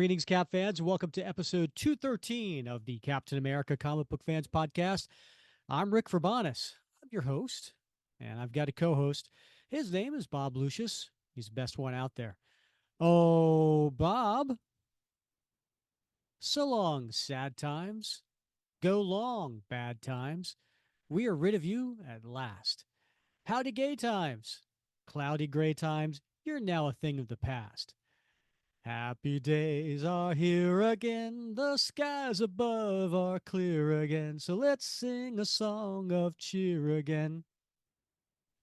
Greetings, Cap fans. Welcome to episode 213 of the Captain America Comic Book Fans Podcast. I'm Rick Verbanis. I'm your host, and I've got a co host. His name is Bob Lucius. He's the best one out there. Oh, Bob. So long, sad times. Go long, bad times. We are rid of you at last. Howdy, gay times. Cloudy gray times. You're now a thing of the past. Happy days are here again. The skies above are clear again. So let's sing a song of cheer again.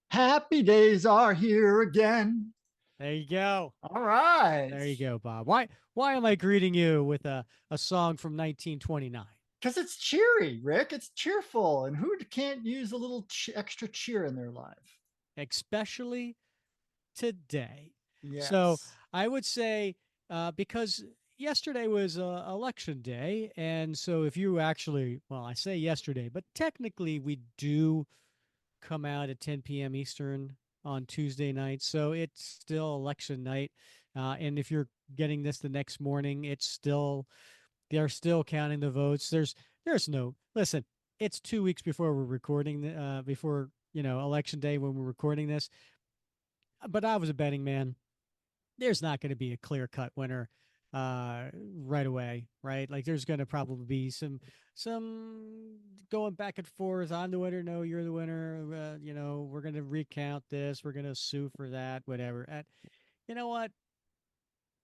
Happy days are here again. There you go. All right. There you go, Bob. Why am I greeting you with a song from 1929? Because it's cheery, Rick. It's cheerful. And who can't use a little extra cheer in their life? Especially today. So Yes. I would say because yesterday was election day, and so if you actually, well, I say yesterday, but technically we do come out at 10 p.m. Eastern on Tuesday night, so it's still election night. And if you're getting this the next morning, it's still they're still counting the votes. There's no listen. It's 2 weeks before we're recording, before election day when we're recording this. But I was a betting man. There's not going to be a clear cut winner right away, right? Like there's going to probably be some going back and forth. I'm the winner. No, you're the winner. We're going to recount this. We're going to sue for that. Whatever. And you know what?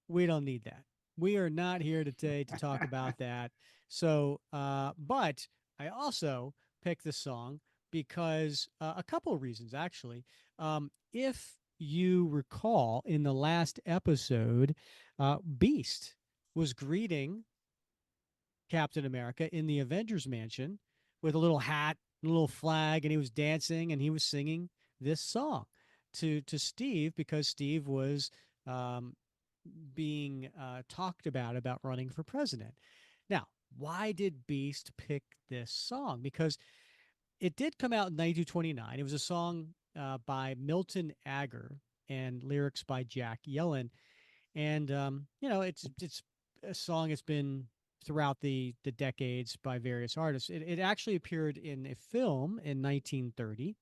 We don't need that. We are not here today to talk about that. So, but I also picked this song because a couple of reasons actually. If you recall in the last episode, Beast was greeting Captain America in the Avengers Mansion with a little hat, a little flag, and he was dancing and he was singing this song to Steve because Steve was um, being talked about running for president. Now, why did Beast pick this song? Because it did come out in 1929. It was a song by Milton Agar and lyrics by Jack Yellen. And it's a song that's been throughout the decades by various artists. It actually appeared in a film in 1930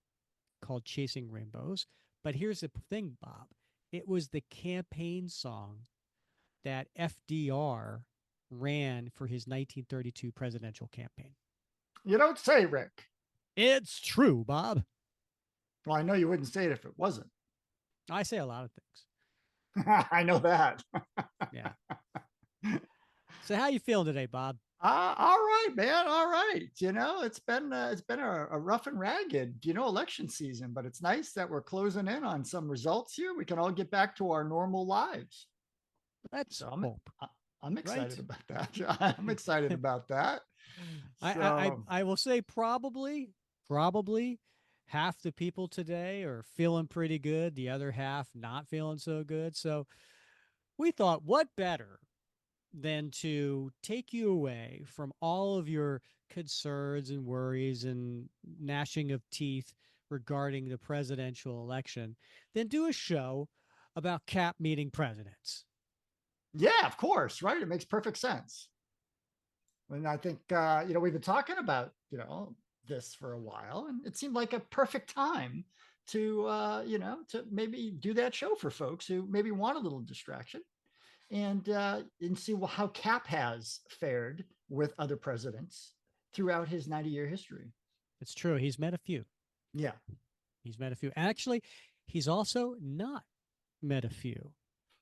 called Chasing Rainbows. But here's the thing, Bob. It was the campaign song that FDR ran for his 1932 presidential campaign. You don't say, Rick. It's true, Bob. Well, I know you wouldn't say it if it wasn't. I say a lot of things. I know that. Yeah. So how you feeling today, Bob? All right, man. All right. It's been a rough and ragged, election season, but it's nice that we're closing in on some results here. We can all get back to our normal lives. Let's So hope, I'm right? excited about that. I'm excited about that. So I will say probably half the people today are feeling pretty good, the other half not feeling so good. So we thought, what better than to take you away from all of your concerns and worries and gnashing of teeth regarding the presidential election, than do a show about Cap meeting presidents. yeah, of course, right? It makes perfect sense. And I think we've been talking about this for a while, and it seemed like a perfect time to to maybe do that show for folks who maybe want a little distraction and see how Cap has fared with other presidents throughout his 90-year history. It's true. He's met a few. Yeah, He's met a few. Actually, he's also not met a few.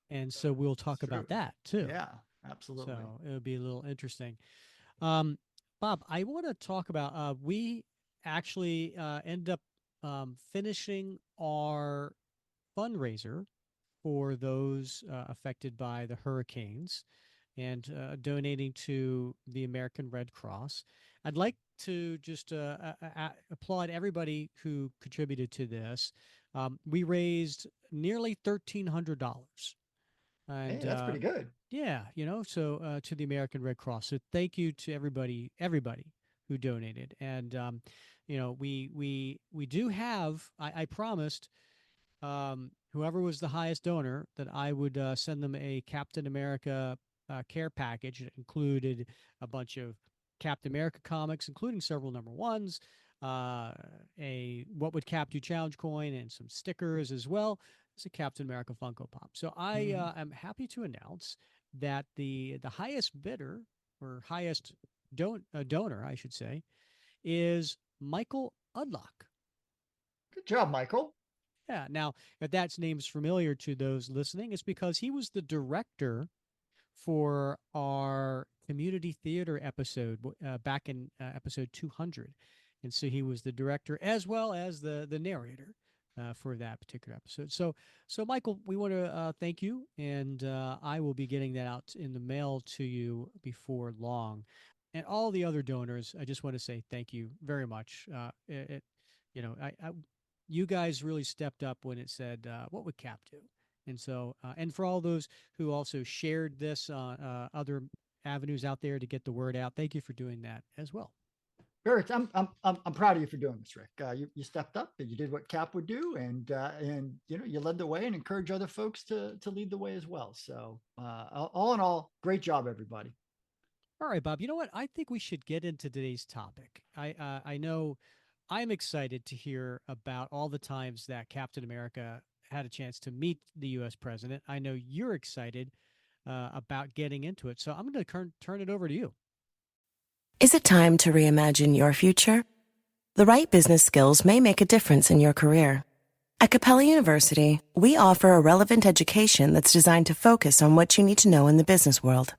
And so we'll it's talk true. about that too. Yeah, absolutely. So it'll be a little interesting. Um, Bob, I want to talk about we actually end up finishing our fundraiser for those affected by the hurricanes and donating to the American Red Cross. I'd like to just applaud everybody who contributed to this. We raised nearly $1,300, Hey, and that's pretty good. yeah, so to the American Red Cross. So thank you to everybody who donated, and we do have. I promised whoever was the highest donor that I would send them a Captain America care package. It included a bunch of Captain America comics, including several number ones, uh, a What Would Cap Do challenge coin, and some stickers, as well as a Captain America Funko Pop. So I Mhm. am happy to announce that the highest bidder, or highest donor, I should say, is Michael Udlock. Good job, Michael. Yeah. Now, if that name's familiar to those listening, it's because he was the director for our community theater episode back in episode 200. And so he was the director as well as the narrator for that particular episode. So Michael, we want to thank you, and I will be getting that out in the mail to you before long. And all the other donors, I just want to say thank you very much. You guys really stepped up when it said, "What would Cap do?" And so, and for all those who also shared this on other avenues out there to get the word out, thank you for doing that as well. Very, I'm proud of you for doing this, Rick. You stepped up and you did what Cap would do, and you led the way and encourage other folks to lead the way as well. So all in all, great job, everybody. All right, Bob. You know what? I think we should get into today's topic. I know I'm excited to hear about all the times that Captain America had a chance to meet the U.S. president. I know you're excited about getting into it. So I'm going to turn it over to you. Is it time to reimagine your future? The right business skills may make a difference in your career. At Capella University, we offer a relevant education that's designed to focus on what you need to know in the business world.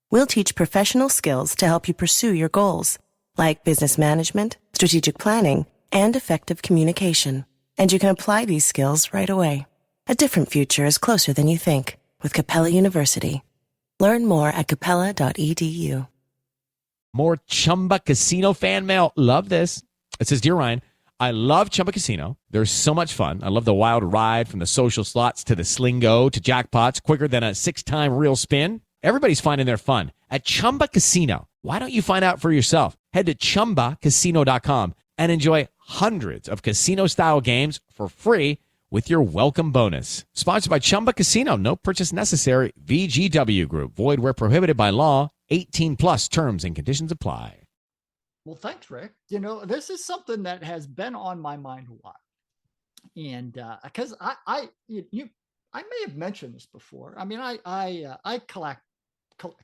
We'll teach professional skills to help you pursue your goals, like business management, strategic planning, and effective communication. And you can apply these skills right away. A different future is closer than you think with Capella University. Learn more at capella.edu. More Chumba Casino fan mail. Love this. It says, Dear Ryan, I love Chumba Casino. There's so much fun. I love the wild ride from the social slots to the slingo to jackpots quicker than a 6-time real spin. Everybody's finding their fun at Chumba Casino. Why don't you find out for yourself? Head to ChumbaCasino.com and enjoy hundreds of casino-style games for free with your welcome bonus. Sponsored by Chumba Casino. No purchase necessary. VGW Group. Void where prohibited by law. 18 plus terms and conditions apply. Well, thanks, Rick. This is something that has been on my mind a lot, and because I may have mentioned this before. I mean, I collect. What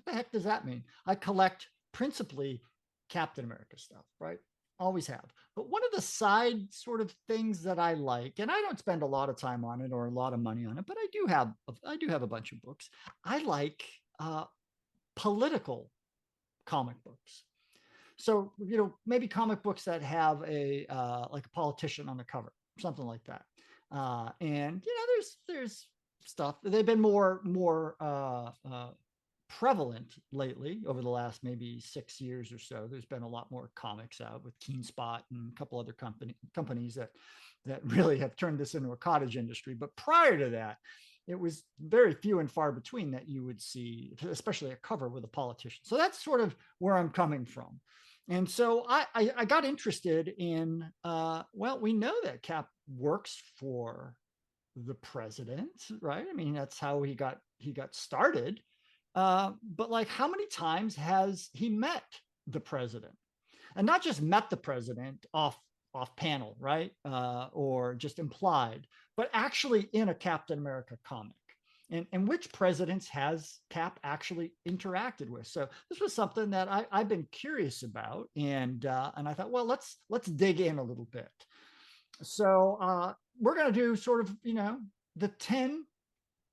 the heck does that mean? I collect principally Captain America stuff, right? Always have. But one of the side sort of things that I like, and I don't spend a lot of time on it or a lot of money on it, but I do have a bunch of books. I like political comic books. So maybe comic books that have a like a politician on the cover, something like that. And there's stuff. They've been more prevalent lately over the last maybe 6 years or so. There's been a lot more comics out with Keen Spot and a couple other companies that really have turned this into a cottage industry. But prior to that, it was very few and far between that you would see, especially a cover with a politician. So that's sort of where I'm coming from. And so I got interested in, we know that Cap works for the president, right? I mean, that's how he got started. But like, how many times has he met the president? And not just met the president off panel, right? Or just implied, but actually in a Captain America comic. And which presidents has Cap actually interacted with? So this was something that I've been curious about, and I thought, well, let's dig in a little bit. So we're going to do sort of the 10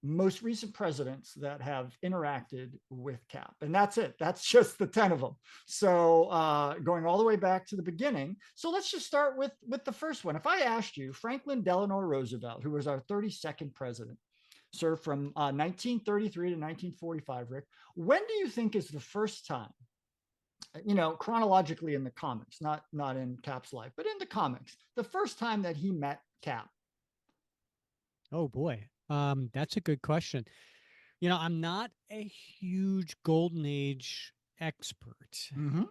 most recent presidents that have interacted with Cap. And that's it. That's just the 10 of them. So going all the way back to the beginning. So let's just start with the first one. If I asked you, Franklin Delano Roosevelt, who was our 32nd president, served from 1933 to 1945, Rick, when do you think is the first time, chronologically in the comics, not in Cap's life, but in the comics, the first time that he met Cap? Oh boy. That's a good question. I'm not a huge Golden Age expert, Mm-hmm.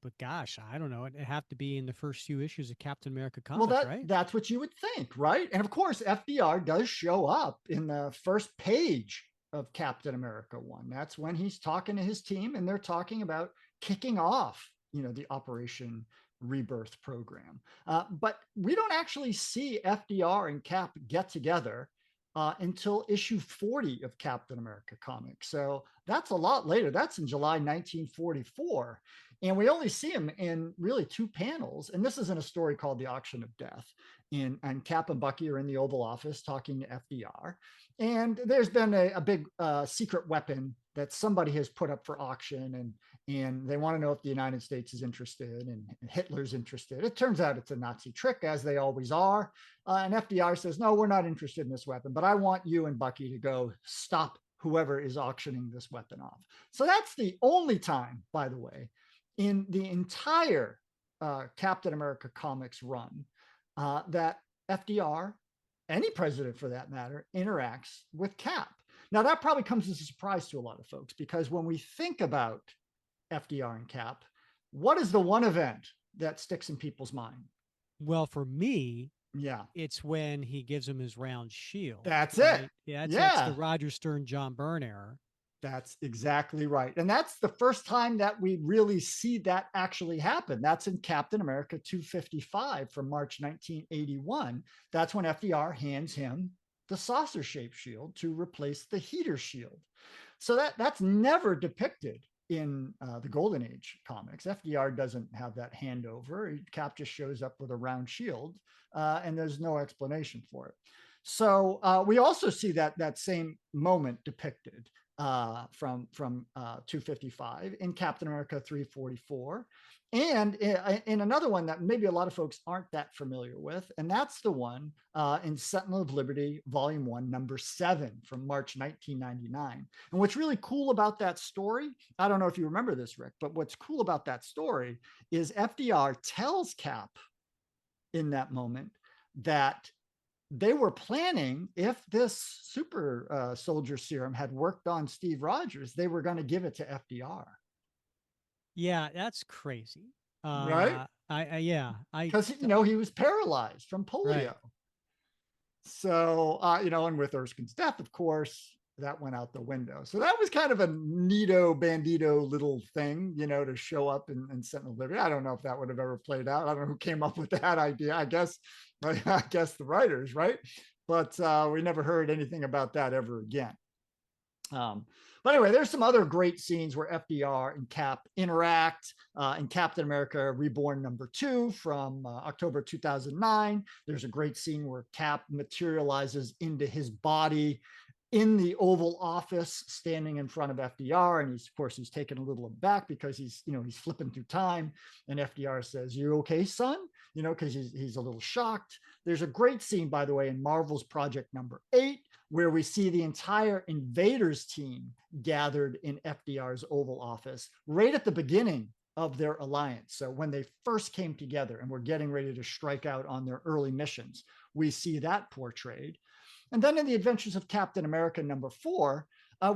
but gosh, I don't know. It'd have to be in the first few issues of Captain America Well, comics, right? that's what you would think, right? And of course, FDR does show up in the first page of Captain America 1. That's when he's talking to his team and they're talking about kicking off, the Operation Rebirth program. But we don't actually see FDR and Cap get together until issue 40 of Captain America Comics. So that's a lot later. That's in July 1944. And we only see him in really 2 panels. And this is in a story called The Auction of Death. And Cap and Bucky are in the Oval Office talking to FDR. And there's been a big secret weapon that somebody has put up for auction, and they want to know if the United States is interested and Hitler's interested. It turns out it's a Nazi trick, as they always are. And FDR says, no, we're not interested in this weapon, but I want you and Bucky to go stop whoever is auctioning this weapon off. So that's the only time, by the way, in the entire Captain America Comics run that FDR, any president for that matter, interacts with Cap. Now, that probably comes as a surprise to a lot of folks, because when we think about FDR and Cap, what is the one event that sticks in people's mind? Well, for me, yeah, it's when he gives him his round shield. That's right? it. Yeah, that's the Roger Stern, John Byrne era. That's exactly right. And that's the first time that we really see that actually happen. That's in Captain America 255 from March 1981. That's when FDR hands him the saucer-shaped shield to replace the heater shield. So that's never depicted in the Golden Age comics. FDR doesn't have that handover. Cap just shows up with a round shield, and there's no explanation for it. So we also see that same moment depicted from 255 in Captain America 344, and in another one that maybe a lot of folks aren't that familiar with, and that's the one in Sentinel of Liberty Volume 1, number 7 from March 1999. And what's really cool about that story, I don't know if you remember this, Rick, but what's cool about that story is FDR tells Cap in that moment that they were planning, if this super soldier serum had worked on Steve Rogers, they were going to give it to FDR. Yeah, that's crazy. Right? Because, he was paralyzed from polio. Right. So, and with Erskine's death, of course, that went out the window. So that was kind of a neato bandito little thing, to show up in Sentinel of Liberty. I don't know if that would have ever played out. I don't know who came up with that idea. I guess the writers, right? But we never heard anything about that ever again. But anyway, there's some other great scenes where FDR and Cap interact in Captain America Reborn #2 from October 2009. There's a great scene where Cap materializes into his body in the Oval Office, standing in front of FDR. And he's taken a little aback because he's flipping through time. And FDR says, "You okay, son?" Because he's a little shocked. There's a great scene, by the way, in Marvel's Project #8, where we see the entire Invaders team gathered in FDR's Oval Office right at the beginning of their alliance. So when they first came together and were getting ready to strike out on their early missions, we see that portrayed. And then in the Adventures of Captain America #4,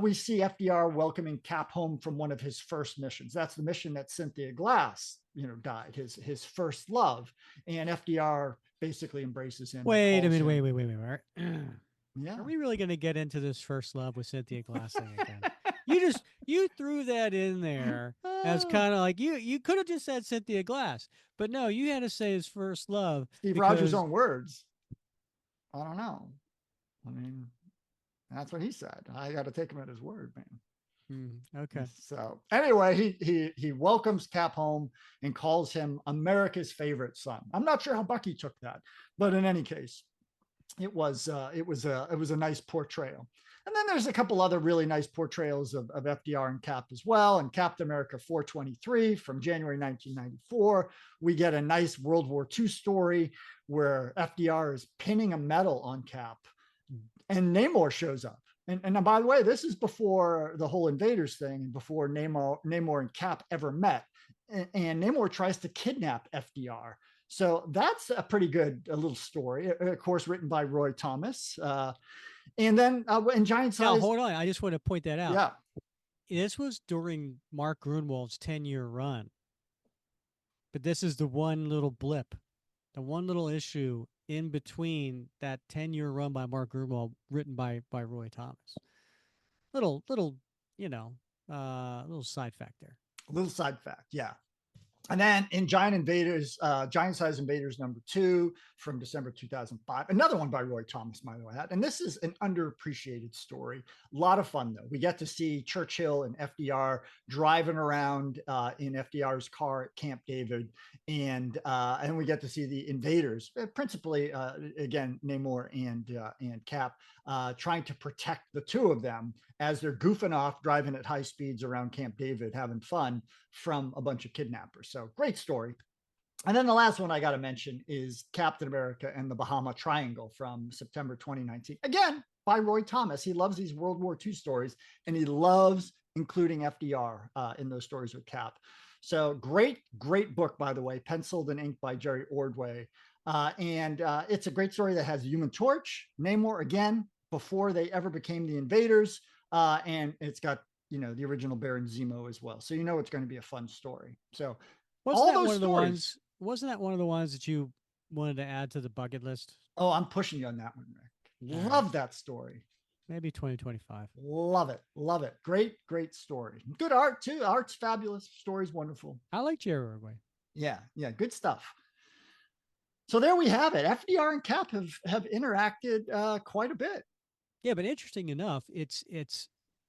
we see FDR welcoming Cap home from one of his first missions. That's the mission that Cynthia Glass, died, his first love. And FDR basically embraces him. Wait a minute, wait. Yeah. Are we really going to get into this first love with Cynthia Glass thing again? You threw that in there as kind of like you could have just said Cynthia Glass, but no, you had to say his first love. Steve Rogers' own words. I don't know. I mean, that's what he said. I got to take him at his word, man. Okay. So anyway, he welcomes Cap home and calls him America's favorite son. I'm not sure how Bucky took that, but in any case, it was a nice portrayal. And then there's a couple other really nice portrayals of FDR and Cap as well. In Captain America 423 from January 1994, we get a nice World War II story where FDR is pinning a medal on Cap, and Namor shows up. And by the way, this is before the whole Invaders thing and before Namor and Cap ever met. And Namor tries to kidnap FDR. So that's a pretty good little story, of course, written by Roy Thomas. And then in Giant Size. Now, hold on. I just want to point that out. Yeah. This was during Mark Gruenwald's 10-year run. But this is the one little blip, the one little issue in between that 10-year run by Mark Gruenwald, written by Roy Thomas. little, little side fact there. A little side fact, yeah. And then in Giant Size Invaders #2 from December 2005, another one by Roy Thomas, by the way. And this is an underappreciated story. A lot of fun, though. We get to see Churchill and FDR driving around in FDR's car at Camp David. And we get to see the invaders, principally, again, Namor and Cap, trying to protect the two of them as they're goofing off, driving at high speeds around Camp David, having fun from a bunch of kidnappers. So great story. And then the last one I got to mention is Captain America and the Bahama Triangle from September 2019. Again, by Roy Thomas. He loves these World War II stories, and he loves including FDR in those stories with Cap. So great book, by the way, penciled and inked by Jerry Ordway. And it's a great story that has Human Torch, Namor, again, before they ever became the invaders. And it's got, the original Baron Zemo as well. So it's going to be a fun story. So wasn't that one of the ones that you wanted to add to the bucket list? Oh, I'm pushing you on that one, Rick. Love that story. Maybe 2025. Love it. Great story. Good art too. Art's fabulous. Story's wonderful. I like Jerry Ordway. Yeah, good stuff. So there we have it. FDR and Cap have interacted quite a bit. Yeah, but interesting enough, it's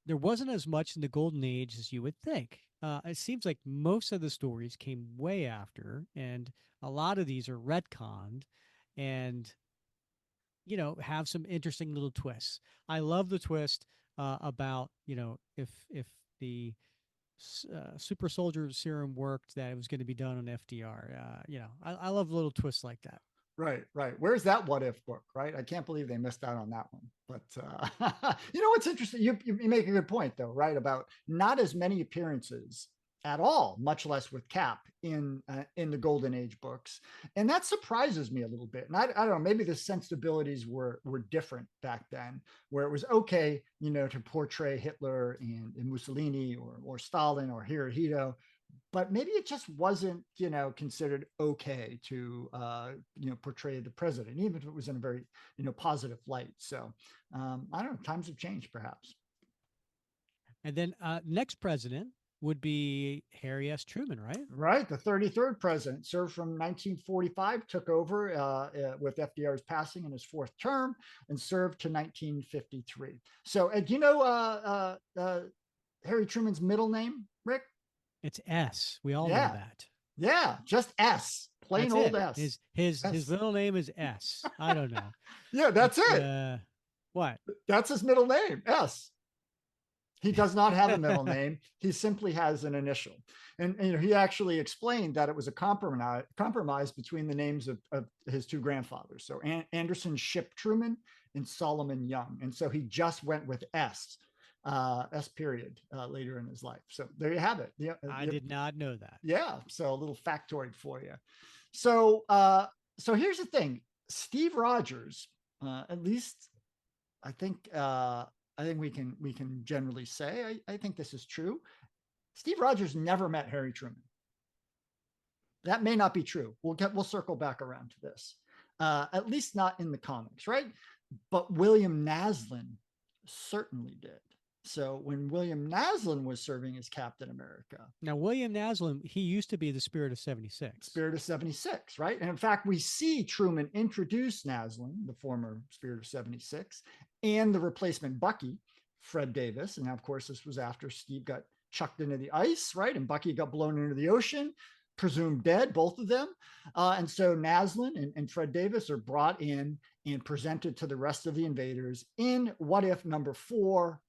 there wasn't as much in the Golden Age as you would think. It seems like most of the stories came way after, and a lot of these are retconned and, have some interesting little twists. I love the twist about, if the super soldier serum worked, that it was going to be done on FDR. I love little twists like that. Right. Where's that What If book, right? I can't believe they missed out on that one. But what's interesting? You make a good point, though, right? About not as many appearances at all, much less with Cap in the Golden Age books, and that surprises me a little bit. And I don't know, maybe the sensibilities were different back then, where it was okay, to portray Hitler and Mussolini or Stalin or Hirohito. But maybe it just wasn't, considered okay to, portray the president, even if it was in a very, positive light. So I don't know. Times have changed, perhaps. And then next president would be Harry S. Truman, right? Right. The 33rd president served from 1945, took over with FDR's passing in his fourth term, and served to 1953. So do you know Harry Truman's middle name, Rick? It's S. We all know that. Yeah, just S. Plain old S. His middle name is S. I don't know. Yeah, that's it. What? That's his middle name, S. He does not have a middle name. He simply has an initial. And he actually explained that it was a compromise between the names of his two grandfathers. So Anderson Shipp Truman and Solomon Young. And so he just went with S. S period later in his life. So there you have it. Yeah, I did not know that. Yeah. So a little factoid for you. So here's the thing. Steve Rogers, at least I think we can generally say, I think this is true. Steve Rogers never met Harry Truman. That may not be true. We'll circle back around to this. At least not in the comics, right? But William Naslund certainly did. So when William Naslund was serving as Captain America. Now, William Naslund, he used to be the Spirit of 76. Spirit of 76, right? And in fact, we see Truman introduce Naslund, the former Spirit of 76, and the replacement Bucky, Fred Davis. And of course, this was after Steve got chucked into the ice, right? And Bucky got blown into the ocean, presumed dead, both of them. And so Naslund and Fred Davis are brought in and presented to the rest of the invaders in What If #4,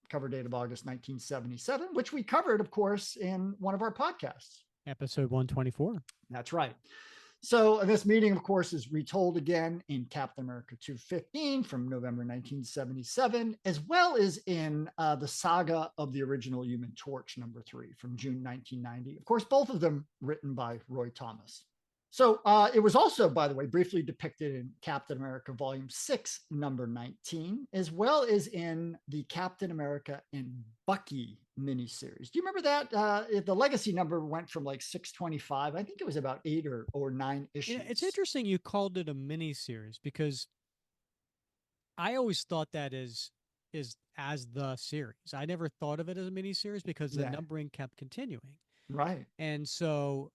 cover date of August 1977, which we covered, of course, in one of our podcasts. Episode 124. That's right. So this meeting, of course, is retold again in Captain America 215 from November 1977, as well as in the saga of the original Human Torch #3 from June 1990. Of course, both of them written by Roy Thomas. So it was also, by the way, briefly depicted in Captain America Volume 6, number 19, as well as in the Captain America and Bucky miniseries. Do you remember that? The legacy number went from like 625. I think it was about 8 or 9 issues. Yeah, it's interesting you called it a miniseries, because I always thought that is is as the series. I never thought of it as a miniseries because the Yeah. numbering kept continuing. Right. And so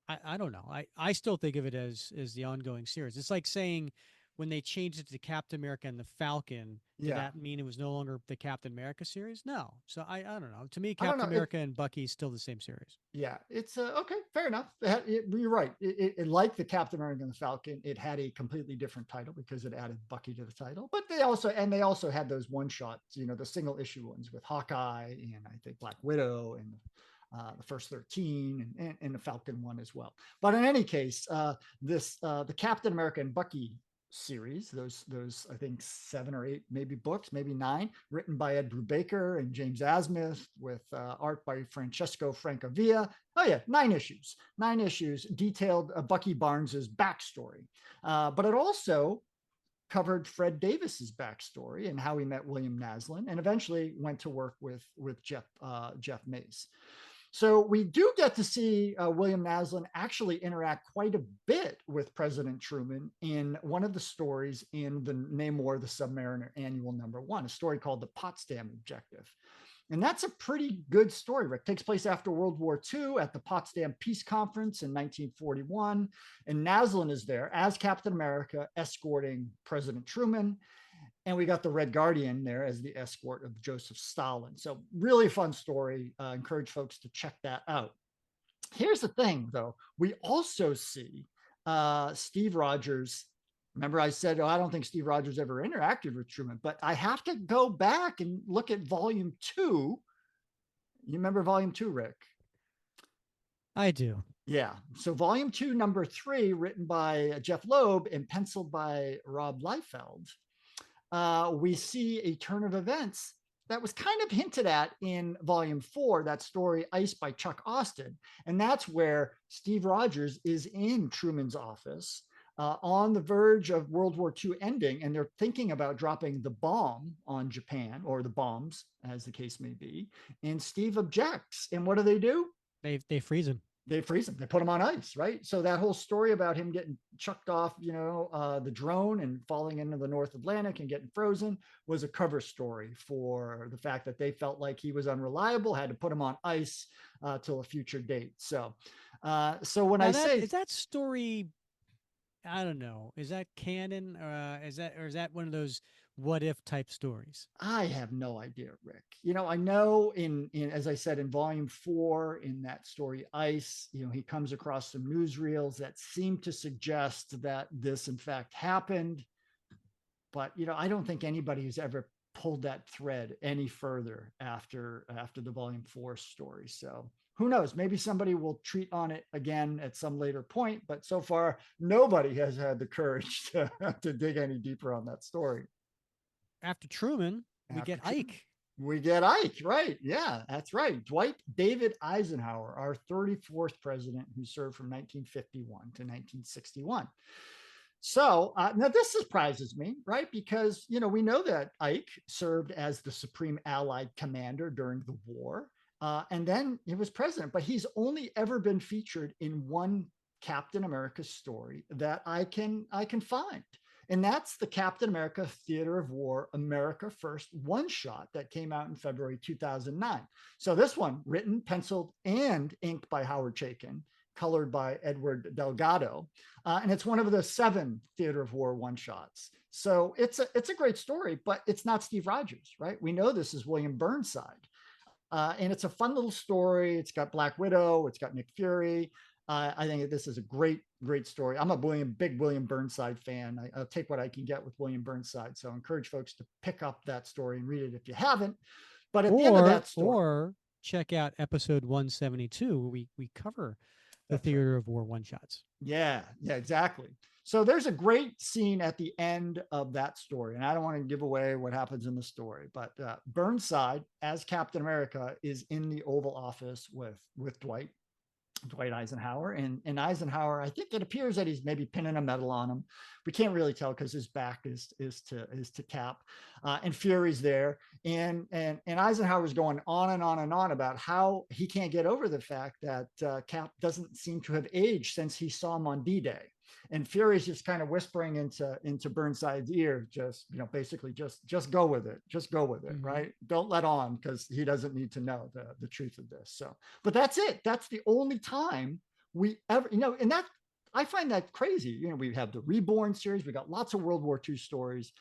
I don't know. I still think of it as the ongoing series. It's like saying when they changed it to Captain America and the Falcon, did Yeah. that mean it was no longer the Captain America series? No. So I don't know. To me, I don't Captain know. America and Bucky is still the same series. Yeah, it's okay, fair enough. You're right. Like the Captain America and the Falcon, it had a completely different title because it added Bucky to the title. But they also had those one shots, the single issue ones with Hawkeye and I think Black Widow and the first 13 and the Falcon one as well. But in any case, the Captain America and Bucky series, those I think 7 or 8 maybe books, maybe 9, written by Ed Brubaker and James Asmuth with art by Francesco Francavilla. Oh yeah, 9 issues detailed Bucky Barnes's backstory, but it also covered Fred Davis's backstory and how he met William Naslund and eventually went to work with Jeff Mace. So we do get to see William Naslund actually interact quite a bit with President Truman in one of the stories in the Namor the Submariner Annual #1, a story called The Potsdam Objective. And that's a pretty good story, Rick. It takes place after World War II at the Potsdam Peace Conference in 1941. And Naslund is there as Captain America escorting President Truman. And we got the Red Guardian there as the escort of Joseph Stalin. So really fun story. Encourage folks to check that out. Here's the thing, though. We also see Steve Rogers. Remember I said, I don't think Steve Rogers ever interacted with Truman, but I have to go back and look at volume 2. You remember volume 2, Rick? I do. Yeah. So volume 2, number 3, written by Jeff Loeb and penciled by Rob Liefeld. We see a turn of events that was kind of hinted at in volume 4, that story Ice by Chuck Austin. And that's where Steve Rogers is in Truman's office on the verge of World War II ending. And they're thinking about dropping the bomb on Japan, or the bombs, as the case may be. And Steve objects. And what do? They freeze him. They freeze him. They put him on ice, right? So that whole story about him getting chucked off, the drone and falling into the North Atlantic and getting frozen was a cover story for the fact that they felt like he was unreliable, had to put him on ice till a future date. So when now I that, say, is that story, I don't know, is that canon, is that one of those what if type stories? I have no idea, Rick. I know in as I said in volume 4 in that story Ice, he comes across some newsreels that seem to suggest that this in fact happened. But I don't think anybody has ever pulled that thread any further after the volume 4 story. So who knows? Maybe somebody will treat on it again at some later point. But so far, nobody has had the courage to dig any deeper on that story. After Truman, we get Ike. We get Ike, right? Yeah, that's right. Dwight David Eisenhower, our 34th president, who served from 1951 to 1961. So now this surprises me, right? Because, we know that Ike served as the Supreme Allied Commander during the war, and then he was president, but he's only ever been featured in one Captain America story that I can find. And that's the Captain America Theater of War America First one-shot that came out in February 2009. So this one, written, penciled, and inked by Howard Chaykin, colored by Edward Delgado. And it's one of the 7 Theater of War one-shots. So it's a great story, but it's not Steve Rogers, right? We know this is William Burnside. And it's a fun little story. It's got Black Widow. It's got Nick Fury. I think this is a great story. I'm a big William Burnside fan. I'll take what I can get with William Burnside. So I encourage folks to pick up that story and read it if you haven't. But at the end of that story, or check out episode 172, where we cover the Theater of War one-shots. Yeah, exactly. So there's a great scene at the end of that story, and I don't want to give away what happens in the story, but Burnside, as Captain America, is in the Oval Office with Dwight Eisenhower, and Eisenhower, I think it appears that he's maybe pinning a medal on him. We can't really tell because his back is to Cap, and Fury's there, and Eisenhower's going on and on and on about how he can't get over the fact that Cap doesn't seem to have aged since he saw him on D-Day. and Fury's just kind of whispering into Burnside's ear, just, basically just go with it. Just go with it, right? Don't let on, because he doesn't need to know the truth of this. So, but that's it. That's the only time we ever, and that, I find that crazy. We have the Reborn series, we got lots of World War II stories,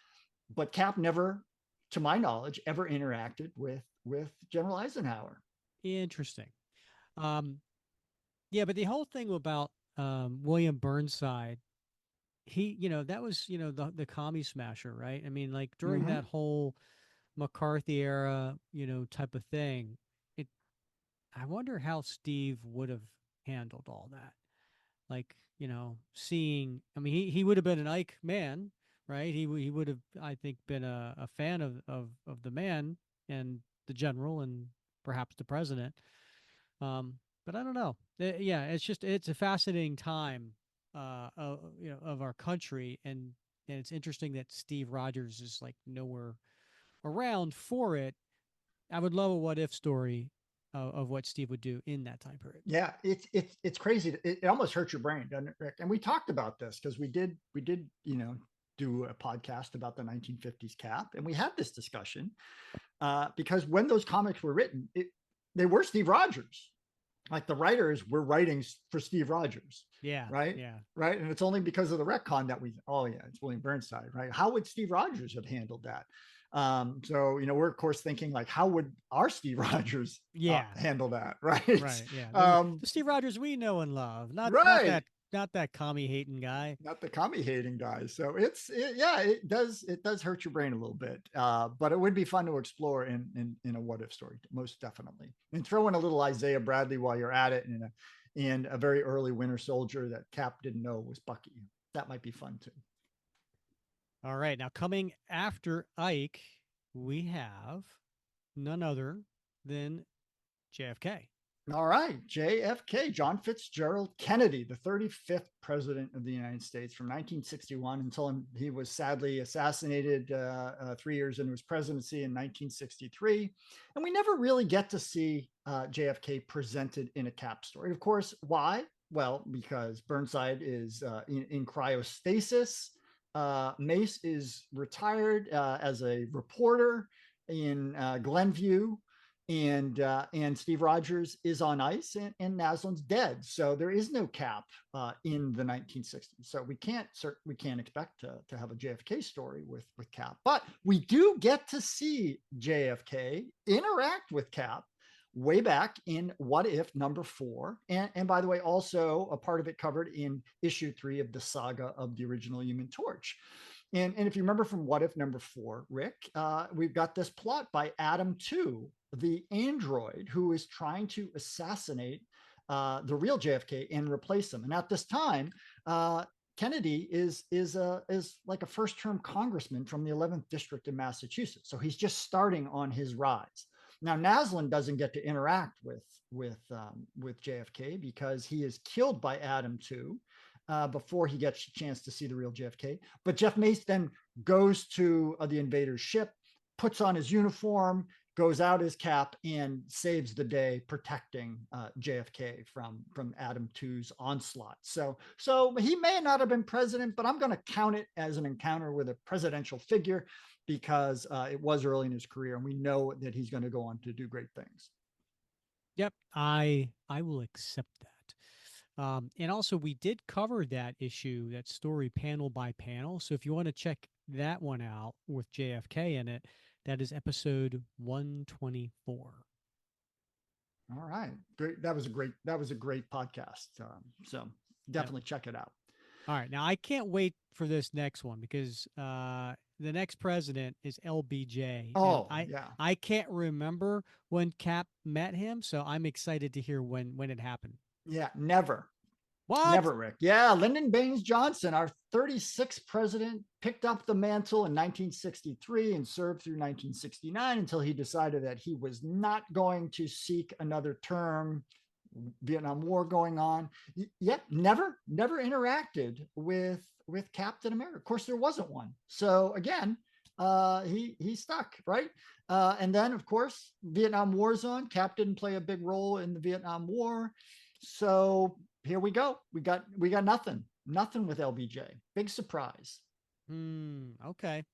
but Cap never, to my knowledge, ever interacted with General Eisenhower. Interesting. Yeah, but the whole thing about William Burnside, he, that was, the commie smasher, right? I mean, like during that whole McCarthy era, type of thing, it, I wonder how Steve would have handled all that. Like, seeing, I mean, he would have been an Ike man, right? He would have, I think, been a fan of the man and the general and perhaps the president. But I don't know. Yeah, it's a fascinating time, of our country, and it's interesting that Steve Rogers is like nowhere around for it. I would love a what if story of what Steve would do in that time period. Yeah, it's crazy. It almost hurts your brain, doesn't it, Rick? And we talked about this because we did do a podcast about the 1950s Cap, and we had this discussion because when those comics were written, they were Steve Rogers. Like the writers were writing for Steve Rogers. Yeah. Right. Yeah. Right. And it's only because of the retcon that it's William Burnside, right? How would Steve Rogers have handled that? So, we're of course thinking like, how would our Steve Rogers handle that? Right. Right. Yeah. The Steve Rogers we know and love, not that commie hating guy. Not the commie hating guy. So it does hurt your brain a little bit. But it would be fun to explore in a what if story, most definitely. And throw in a little Isaiah Bradley while you're at it, and a very early Winter Soldier that Cap didn't know was Bucky. That might be fun too. All right. Now, coming after Ike, we have none other than JFK. All right. JFK, John Fitzgerald Kennedy, the 35th president of the United States from 1961 until he was sadly assassinated 3 years into his presidency in 1963. And we never really get to see JFK presented in a Cap story. Of course, why? Well, because Burnside is in cryostasis. Mace is retired as a reporter in Glenview. And Steve Rogers is on ice, and Naslin's dead. So there is no Cap in the 1960s. So we can't expect to have a JFK story with Cap. But we do get to see JFK interact with Cap way back in What If #4. And by the way, also a part of it covered in issue 3 of the saga of the original Human Torch. And if you remember from What If #4, Rick, we've got this plot by Adam 2, the android who is trying to assassinate the real JFK and replace him. And at this time, Kennedy is like a first-term congressman from the 11th district in Massachusetts. So he's just starting on his rise. Now, Naslin doesn't get to interact with JFK because he is killed by Adam 2 before he gets a chance to see the real JFK. But Jeff Mace then goes to the invader's ship, puts on his uniform, goes out as Cap, and saves the day, protecting JFK from Adam 2's onslaught. So he may not have been president, but I'm going to count it as an encounter with a presidential figure because it was early in his career, and we know that he's going to go on to do great things. Yep, I will accept that. And also, we did cover that issue, that story, panel by panel. So if you want to check that one out with JFK in it, that is episode 124. All right, great. That was a great podcast. So definitely check it out. All right, now I can't wait for this next one because the next president is LBJ. Oh, yeah. I can't remember when Cap met him, so I'm excited to hear when it happened. Yeah, never. What? Never, Rick. Yeah, Lyndon Baines Johnson, our 36th president, picked up the mantle in 1963 and served through 1969 until he decided that he was not going to seek another term. Vietnam War going on. Yep, never interacted with Captain America. Of course, there wasn't one. So again, he stuck, right? And then, of course, Vietnam War's on. Cap didn't play a big role in the Vietnam War. So here we go. We got nothing. Nothing with LBJ. Big surprise. Okay.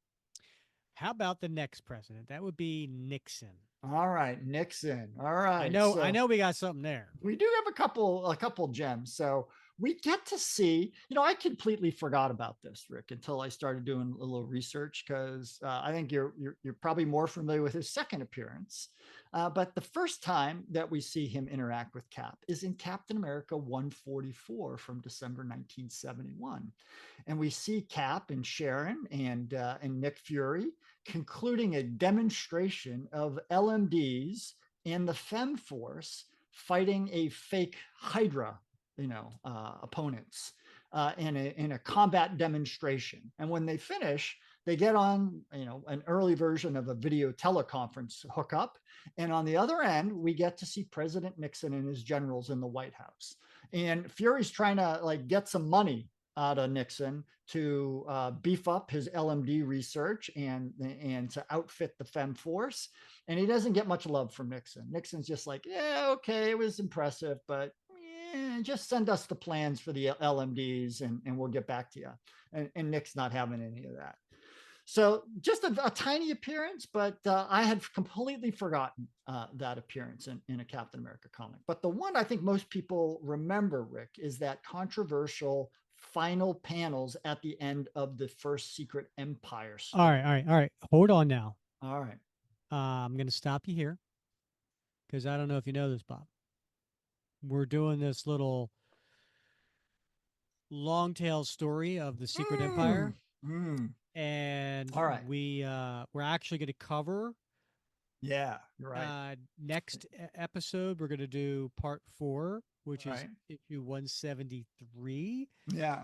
How about the next president? That would be Nixon. All right, Nixon. All I right. know. I So know we got something there. we do have a couple gems. So we get to see, I completely forgot about this, Rick, until I started doing a little research, because I think you're probably more familiar with his second appearance. But the first time that we see him interact with Cap is in Captain America 144 from December 1971. And we see Cap and Sharon and Nick Fury concluding a demonstration of LMDs and the Fem Force fighting a fake Hydra, opponents in a combat demonstration. And when they finish, they get on, an early version of a video teleconference hookup. And on the other end, we get to see President Nixon and his generals in the White House. And Fury's trying to get some money out of Nixon to beef up his LMD research and to outfit the Fem Force. And he doesn't get much love from Nixon. Nixon's just like, yeah, okay, it was impressive, but just send us the plans for the LMDs and we'll get back to you. And Nick's not having any of that. So just a tiny appearance, but I had completely forgotten that appearance in a Captain America comic. But the one I think most people remember, Rick, is that controversial final panels at the end of the first Secret Empire story. All right. Hold on now. All right. I'm going to stop you here because I don't know if you know this, Bob. We're doing this little long tail story of the Secret Empire. And all right, we're actually going to cover. Yeah, you're right. Next episode, we're going to do part 4, which is right. issue 173. Yeah.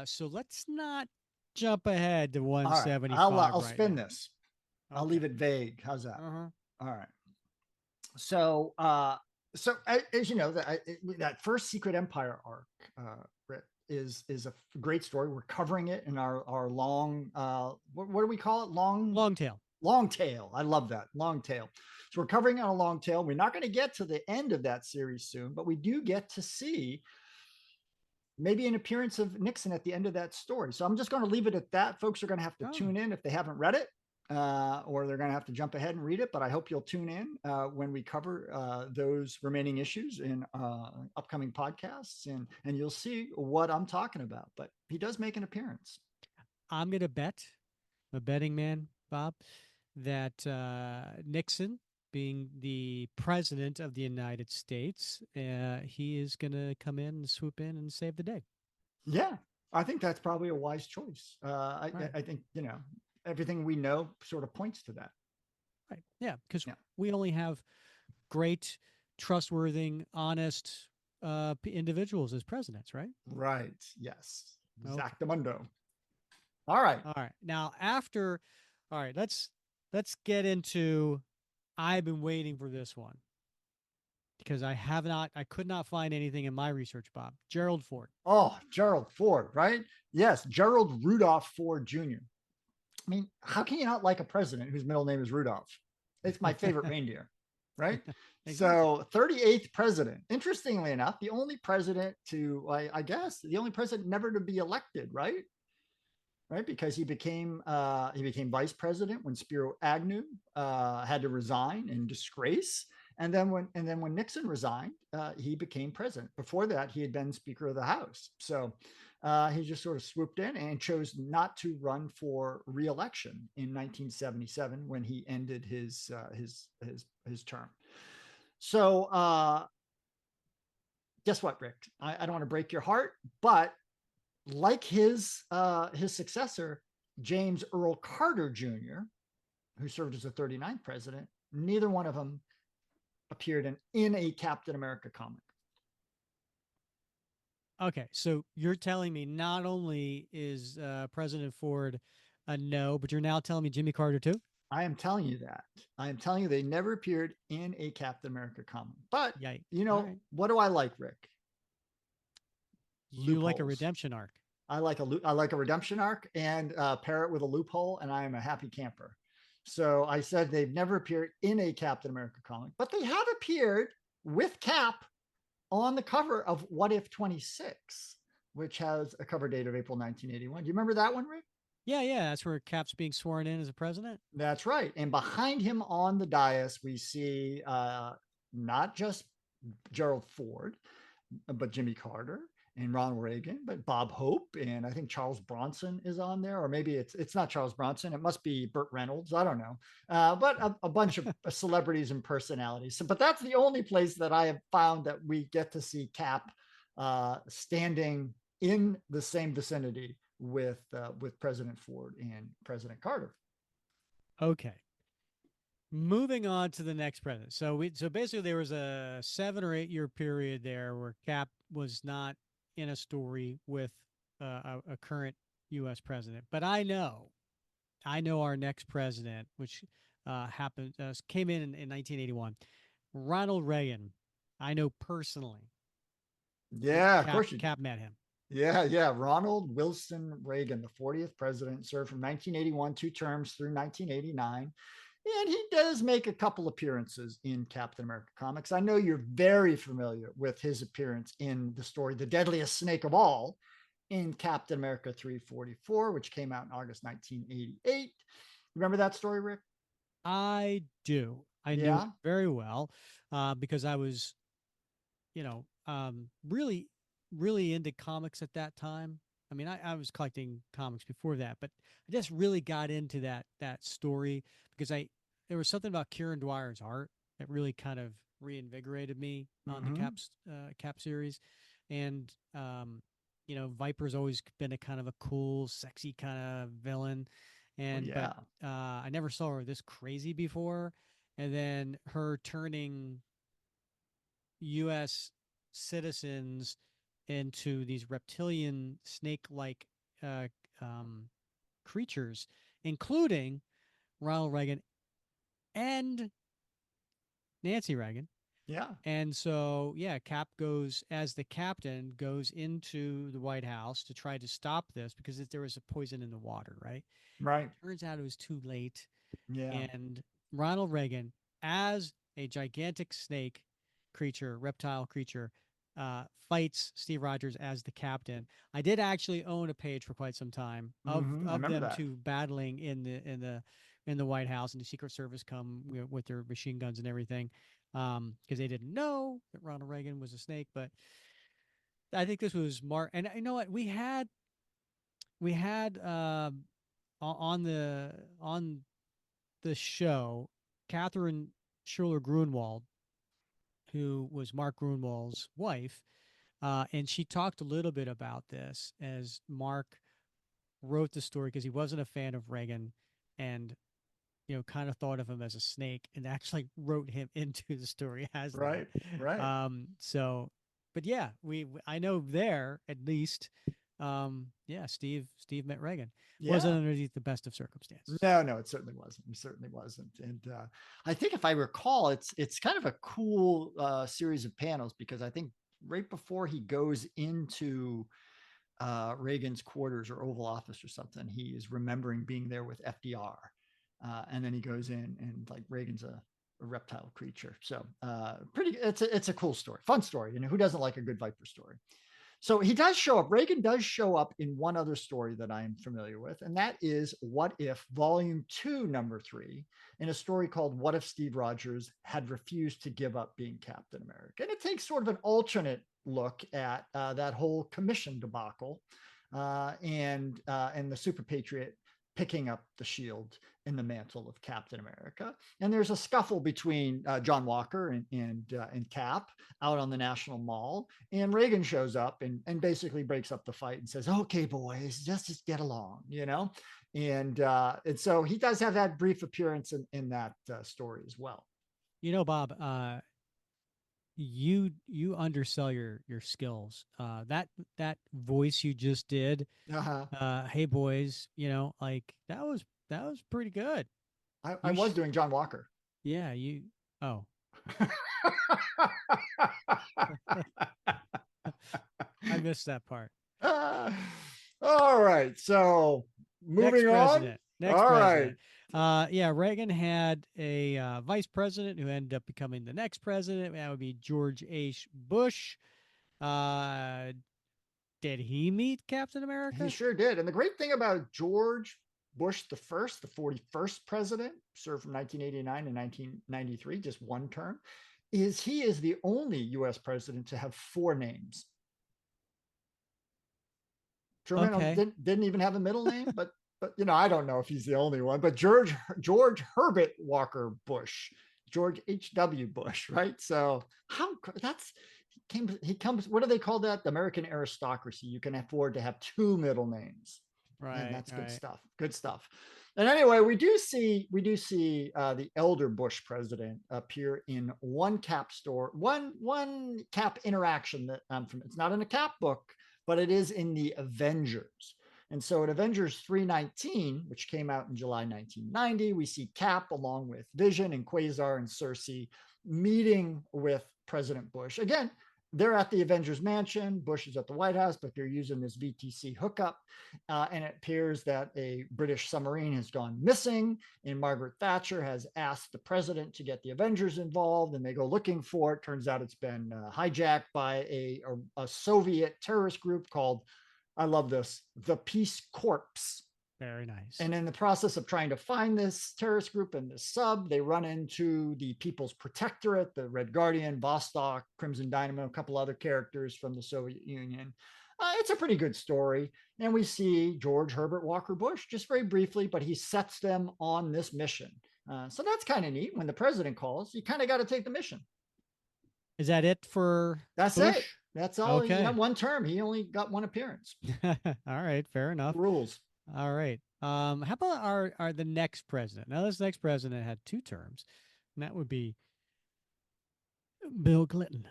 So let's not jump ahead to 175. I'll right spin now. this. Okay. I'll leave it vague. How's that? Uh-huh. All right. So, as you know, that first Secret Empire arc, is a great story. We're covering it in our long, what do we call it? Long tail. Long tail. I love that. Long tail. So we're covering on a long tail. We're not going to get to the end of that series soon, but we do get to see maybe an appearance of Nixon at the end of that story. So I'm just going to leave it at that. Folks are going to have to tune in if they haven't read it. Or they're going to have to jump ahead and read it. But I hope you'll tune in when we cover those remaining issues in upcoming podcasts, and you'll see what I'm talking about. But he does make an appearance. I'm going to bet, a betting man, Bob, that Nixon, being the president of the United States, he is going to come in and swoop in and save the day. Yeah, I think that's probably a wise choice. I think, everything we know sort of points to that. Right. Yeah. Because we only have great, trustworthy, honest individuals as presidents, right? Right. Yes. Okay. Exactamundo. All right. Now let's get into, I've been waiting for this one because I could not find anything in my research, Bob. Gerald Ford. Oh, Gerald Ford, right? Yes. Gerald Rudolph Ford Jr. I mean, how can you not like a president whose middle name is Rudolph? It's my favorite reindeer, right? Exactly. So 38th president. Interestingly enough, the only president the only president never to be elected, right? Right, because he became vice president when Spiro Agnew had to resign in disgrace, and then when Nixon resigned, he became president. Before that, he had been Speaker of the House. So he just sort of swooped in and chose not to run for re-election in 1977 when he ended his term. So guess what, Rick? I don't want to break your heart, but like his successor, James Earl Carter Jr., who served as the 39th president, neither one of them appeared in a Captain America comic. Okay, so you're telling me not only is President Ford a no, but you're now telling me Jimmy Carter too? I am telling you that. I am telling you they never appeared in a Captain America comic. But, Yikes. What do I like, Rick? You like a redemption arc. I like a redemption arc, and pair it with a loophole, and I am a happy camper. So I said they've never appeared in a Captain America comic, but they have appeared with Cap on the cover of What If 26, which has a cover date of April 1981. Do you remember that one, Rick? Yeah. That's where Cap's being sworn in as a president. That's right. And behind him on the dais, we see not just Gerald Ford, but Jimmy Carter and Ronald Reagan, but Bob Hope, and I think Charles Bronson is on there, or maybe it's not Charles Bronson. It must be Burt Reynolds. I don't know, but a bunch of celebrities and personalities. So, but that's the only place that I have found that we get to see Cap standing in the same vicinity with President Ford and President Carter. Okay. Moving on to the next president. So basically there was a 7 or 8 year period there where Cap was not in a story with a current U.S. president. But I know our next president, which came in 1981, Ronald Reagan. I know personally. Yeah, of course you. Cap met him. Yeah. Ronald Wilson Reagan, the 40th president, served from 1981, 2 terms through 1989. And he does make a couple appearances in Captain America comics. I know you're very familiar with his appearance in the story, The Deadliest Snake of All, in Captain America 344, which came out in August 1988. Remember that story, Rick? I do. I knew it very well because I was, really, really into comics at that time. I mean, I was collecting comics before that, but I just really got into that story because there was something about Kieran Dwyer's art that really kind of reinvigorated me on the Cap series, and Viper's always been a kind of a cool, sexy kind of villain, and but I never saw her this crazy before, and then her turning U.S. citizens into these reptilian snake-like creatures, including Ronald Reagan and Nancy Reagan. Yeah. And so, Cap goes as the captain, goes into the White House to try to stop this because there was a poison in the water, right? Right. Turns out it was too late. Yeah. And Ronald Reagan, as a gigantic snake creature, reptile creature, fights Steve Rogers as the captain. I did actually own a page for quite some time of them two battling in the White House, and the Secret Service come with their machine guns and everything, because they didn't know that Ronald Reagan was a snake. But I think this was Mark, and you know what, we had on the show Catherine Schuler Grunwald, who was Mark Grunwald's wife, and she talked a little bit about this as Mark wrote the story because he wasn't a fan of Reagan, and kind of thought of him as a snake, and actually wrote him into the story as right. So, but yeah, I know there at least, Steve met Reagan. Wasn't underneath the best of circumstances. No, it certainly wasn't. It certainly wasn't. And I think if I recall, it's kind of a cool series of panels, because I think right before he goes into Reagan's quarters or Oval Office or something, he is remembering being there with FDR. And then he goes in and like Reagan's a reptile creature. So it's a cool story, fun story. And who doesn't like a good Viper story? So he does show up. Reagan does show up in one other story that I am familiar with, and that is What If Volume 2, Number 3, in a story called What If Steve Rogers Had Refused to Give Up Being Captain America. And it takes sort of an alternate look at that whole commission debacle and the Super Patriot picking up the shield and the mantle of Captain America. And there's a scuffle between John Walker and Cap out on the National Mall. And Reagan shows up and basically breaks up the fight and says, "Okay, boys, just get along," And so he does have that brief appearance in that story as well. Bob, you undersell your skills. That voice you just did, hey boys, that was pretty good. I was doing John Walker. Yeah, I missed that part. All right, so moving on. Next president. Right. Reagan had a vice president who ended up becoming the next president. That would be George H. Bush. Did he meet Captain He America? sure did. And the great thing about George Bush the first, the 41st president, served from 1989 to 1993, just one term, is he is the only US president to have four names. Truman Okay. didn't even have a middle name, but I don't know if he's the only one. But George Herbert Walker Bush, George H.W. Bush, right? So how that's he comes. What do they call that? The American aristocracy. You can afford to have two middle names, and Right. that's good Right. stuff. Good stuff. And anyway, we do see the elder Bush president appear in one Cap store, one Cap interaction that from. It's not in a Cap book, but it is in the Avengers. And so at Avengers 319, which came out in July 1990, we see Cap along with Vision and Quasar and Cersei meeting with President Bush. Again, they're at the Avengers mansion. Bush is at the White House, but they're using this VTC hookup. And it appears that a British submarine has gone missing. And Margaret Thatcher has asked the president to get the Avengers involved. And they go looking for it. Turns out it's been hijacked by a Soviet terrorist group called, I love this, the Peace Corps. Very nice. And in the process of trying to find this terrorist group and this sub, they run into the People's Protectorate, the Red Guardian, Vostok, Crimson Dynamo, a couple other characters from the Soviet Union. It's a pretty good story. And we see George Herbert Walker Bush just very briefly, but he sets them on this mission. So that's kind of neat. When the president calls, you kind of got to take the mission. Is that it for That's Bush? it. That's all. Okay. One term. He only got one appearance. All right. Fair enough. Rules. All right. How about our the next president? Now, this next president had two terms, and that would be Bill Clinton.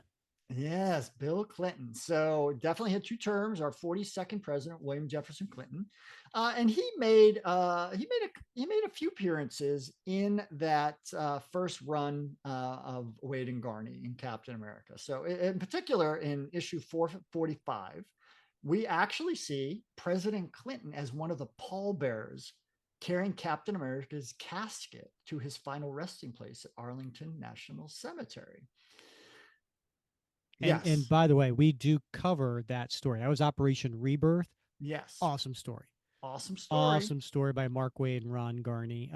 Yes, Bill Clinton. So definitely had two terms. Our 42nd president, William Jefferson Clinton, and he made a few appearances in that first run of Wade and Garney in Captain America. So in particular, in issue 445, we actually see President Clinton as one of the pallbearers carrying Captain America's casket to his final resting place at Arlington National Cemetery. And by the way, we do cover that story. That was Operation Rebirth. Yes. Awesome story. Awesome story. Awesome story by Mark Waid and Ron Garney.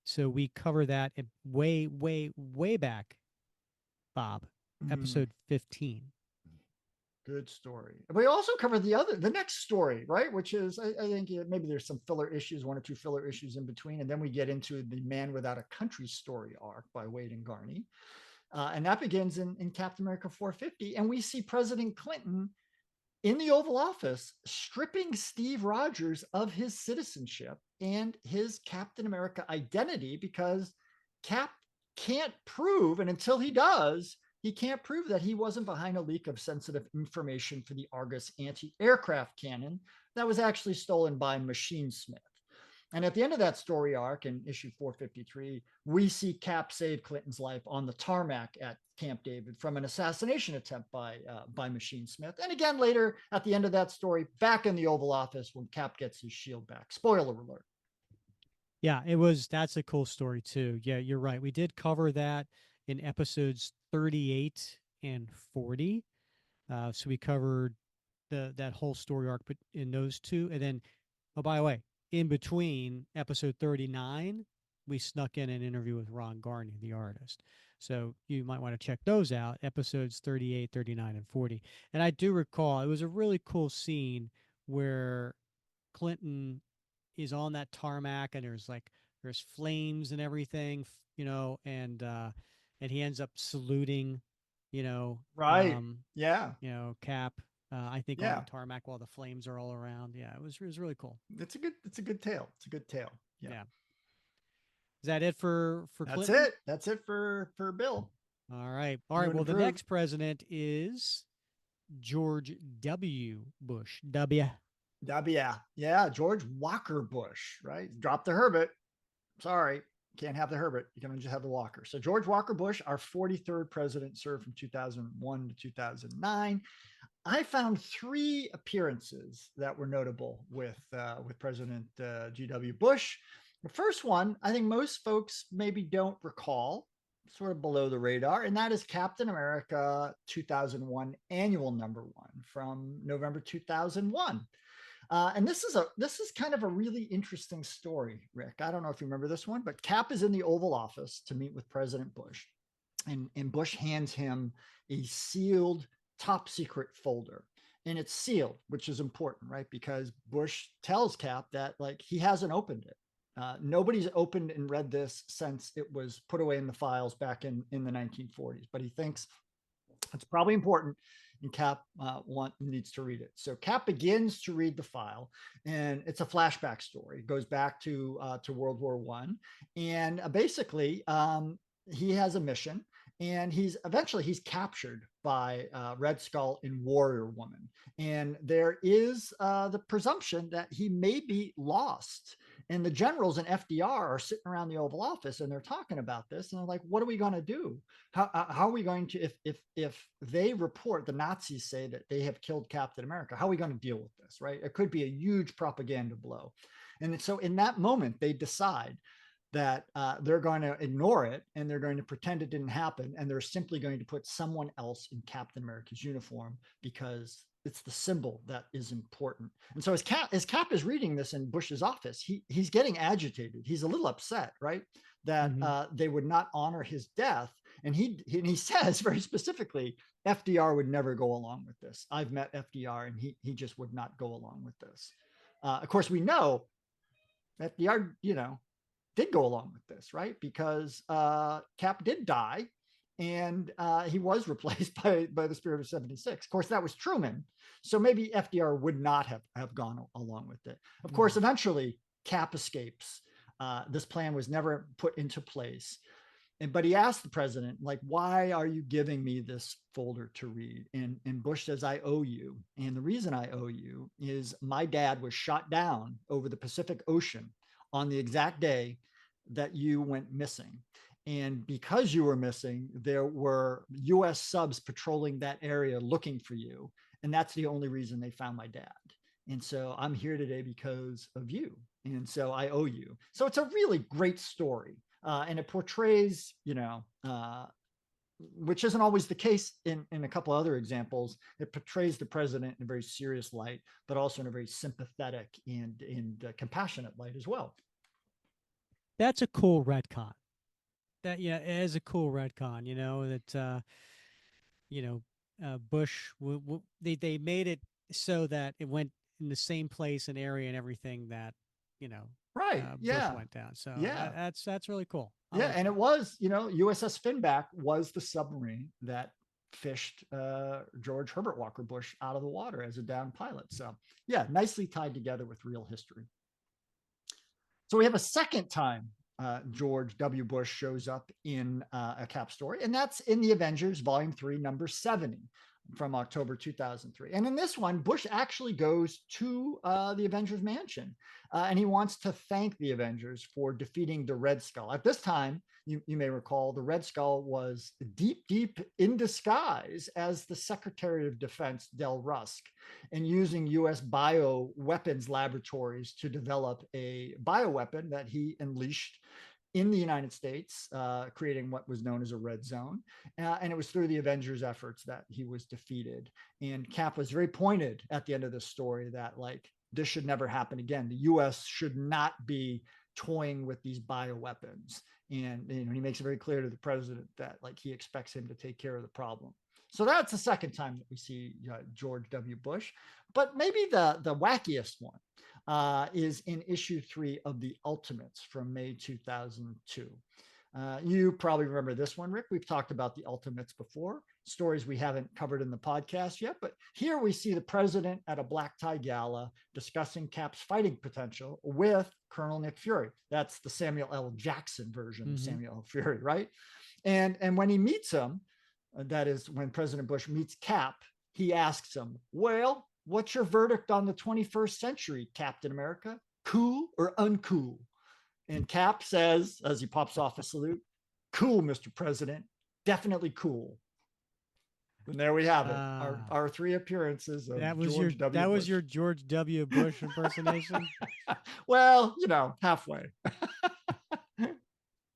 So we cover that way, way, way back, Bob, episode 15. Good story. We also covered the next story, right? Which is, I think maybe there's some filler issues, one or two filler issues in between. And then we get into the Man Without a Country story arc by Waid and Garney. And that begins in Captain America 450. And we see President Clinton in the Oval Office stripping Steve Rogers of his citizenship and his Captain America identity, because Cap can't prove, and until he does, he can't prove that he wasn't behind a leak of sensitive information for the Argus anti-aircraft cannon that was actually stolen by Machine Smith. And at the end of that story arc in issue 453, we see Cap save Clinton's life on the tarmac at Camp David from an assassination attempt by Machine Smith. And again, later at the end of that story, back in the Oval Office when Cap gets his shield back. Spoiler alert. Yeah, that's a cool story too. Yeah, you're right. We did cover that in episodes 38 and 40. So we covered that whole story arc in those two. And then, oh, by the way, in between episode 39, we snuck in an interview with Ron Garney, the artist. So you might want to check those out, episodes 38, 39, and 40. And I do recall it was a really cool scene where Clinton is on that tarmac and there's flames and everything, and he ends up saluting, right. Cap. I think Yeah. on the tarmac while the flames are all around. Yeah, it was really cool. It's a good tale. It's a good tale. Yeah. Is that it for That's Clinton? it. That's it for Bill. All right. Well, the next president is George W. Bush. W. Yeah. George Walker Bush, right? Drop the Herbert. Sorry. Can't have the Herbert. You can just have the Walker. So George Walker Bush, our 43rd president, served from 2001 to 2009. I found three appearances that were notable with President G.W. Bush. The first one, I think most folks maybe don't recall, sort of below the radar, and that is Captain America 2001 Annual #1 from November 2001. And this is kind of a really interesting story, Rick. I don't know if you remember this one, but Cap is in the Oval Office to meet with President Bush, and Bush hands him a sealed top secret folder. And it's sealed, which is important, right? Because Bush tells Cap that like he hasn't opened it. Nobody's opened and read this since it was put away in the files back in the 1940s, but he thinks it's probably important, and Cap needs to read it. So Cap begins to read the file, and it's a flashback story. It goes back to World War I, and basically he has a mission, and he's captured by Red Skull and Warrior Woman, and there is the presumption that he may be lost. And the generals and FDR are sitting around the Oval Office, and they're talking about this, and they're like, "What are we going to do? How are we going to if they report, the Nazis say that they have killed Captain America? How are we going to deal with this? Right? It could be a huge propaganda blow." And so in that moment, they decide that they're going to ignore it, and they're going to pretend it didn't happen, and they're simply going to put someone else in Captain America's uniform because it's the symbol that is important. And so as Cap is reading this in Bush's office, he's getting agitated. He's a little upset, right? That they would not honor his death. And he says very specifically, FDR would never go along with this. I've met FDR, and he just would not go along with this. Of course, we know FDR, did go along with this, right? Because Cap did die, and he was replaced by the Spirit of 76. Of course, that was Truman. So maybe FDR would not have gone along with it. Of course, eventually Cap escapes. This plan was never put into place. But he asked the president, like, why are you giving me this folder to read? And Bush says, I owe you. And the reason I owe you is my dad was shot down over the Pacific Ocean on the exact day that you went missing. And because you were missing, there were US subs patrolling that area looking for you. And that's the only reason they found my dad. And so I'm here today because of you. And so I owe you. So it's a really great story. And it portrays, which isn't always the case in a couple other examples. It portrays the president in a very serious light, but also in a very sympathetic and compassionate light as well. That's a cool retcon. That it is a cool retcon. Bush they made it so that it went in the same place and area and everything that right. Bush went down. So that's really cool. And it was USS Finback was the submarine that fished George Herbert Walker Bush out of the water as a downed pilot. So nicely tied together with real history. So we have a second time George W. Bush shows up in a Cap story, and that's in the Avengers Volume 3, number 70 from October 2003. And in this one, Bush actually goes to the Avengers mansion, and he wants to thank the Avengers for defeating the Red Skull. At this time, you may recall, the Red Skull was deep in disguise as the Secretary of Defense, Del Rusk, and using U.S. bioweapons laboratories to develop a bioweapon that he unleashed in the United States, creating what was known as a red zone. And it was through the Avengers' efforts that he was defeated. And Cap was very pointed at the end of this story that, like, this should never happen again. The U.S. should not be toying with these bioweapons. And he makes it very clear to the president that, like, he expects him to take care of the problem. So that's the second time that we see George W. Bush. But maybe the wackiest one is in issue 3 of The Ultimates from May 2002. You probably remember this one, Rick. We've talked about The Ultimates before, stories we haven't covered in the podcast yet. But here we see the president at a black tie gala discussing Cap's fighting potential with Colonel Nick Fury. That's the Samuel L. Jackson version of Samuel L. Fury, right? And when he meets him, that is when President Bush meets Cap, he asks him, well, what's your verdict on the 21st century, Captain America? Cool or uncool? And Cap says, as he pops off a salute, cool, Mr. President, definitely cool. And there we have it. Our 3 appearances of George W. Bush. That was your George W. Bush impersonation? Well, halfway. All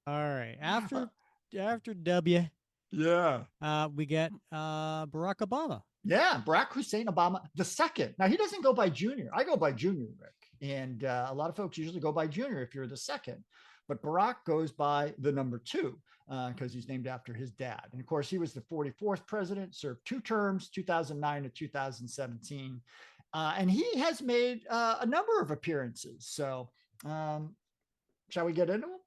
right. After after W, Yeah. we get Barack Obama. Yeah, Barack Hussein Obama the second. Now he doesn't go by Junior. I go by Junior, Rick, and a lot of folks usually go by Junior if you're the second. But Barack goes by the number two because he's named after his dad. And of course, he was the 44th president, served 2 terms, 2009 to 2017, and he has made a number of appearances. So, shall we get into them?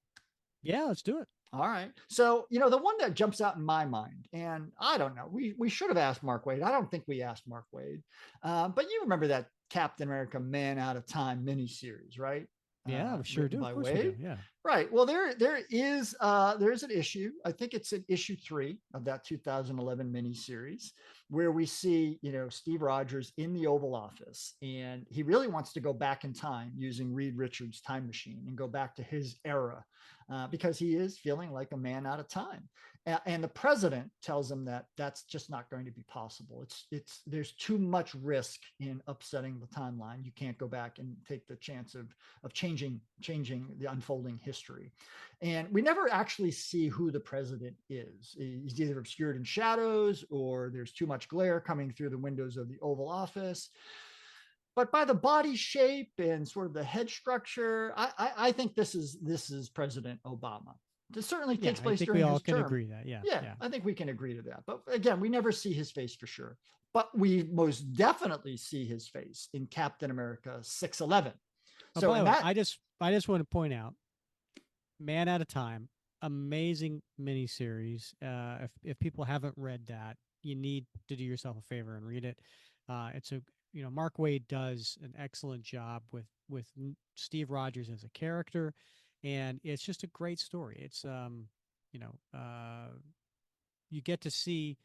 Yeah, let's do it. All right. So, the one that jumps out in my mind, and I don't know, we should have asked Mark Wade. I don't think we asked Mark Wade. But you remember that Captain America Man Out of Time miniseries, right? Yeah, we sure do. By Of course we Wade. do. Yeah. Right. Well, there is an issue. I think it's in issue 3 of that 2011 miniseries where we see, Steve Rogers in the Oval Office, and he really wants to go back in time using Reed Richards' time machine and go back to his era because he is feeling like a man out of time. And the president tells him that that's just not going to be possible. There's too much risk in upsetting the timeline. You can't go back and take the chance of changing the unfolding history. And we never actually see who the president is. He's either obscured in shadows or there's too much glare coming through the windows of the Oval Office. But by the body shape and sort of the head structure, I think this is President Obama. This certainly takes place during his term. I think we all can agree that. Yeah, I think we can agree to that. But again, we never see his face for sure. But we most definitely see his face in Captain America 611. So in that, I just want to point out, Man Out of Time, amazing miniseries. If people haven't read that, you need to do yourself a favor and read it. It's Mark Wade does an excellent job with Steve Rogers as a character, and it's just a great story. It's you get to see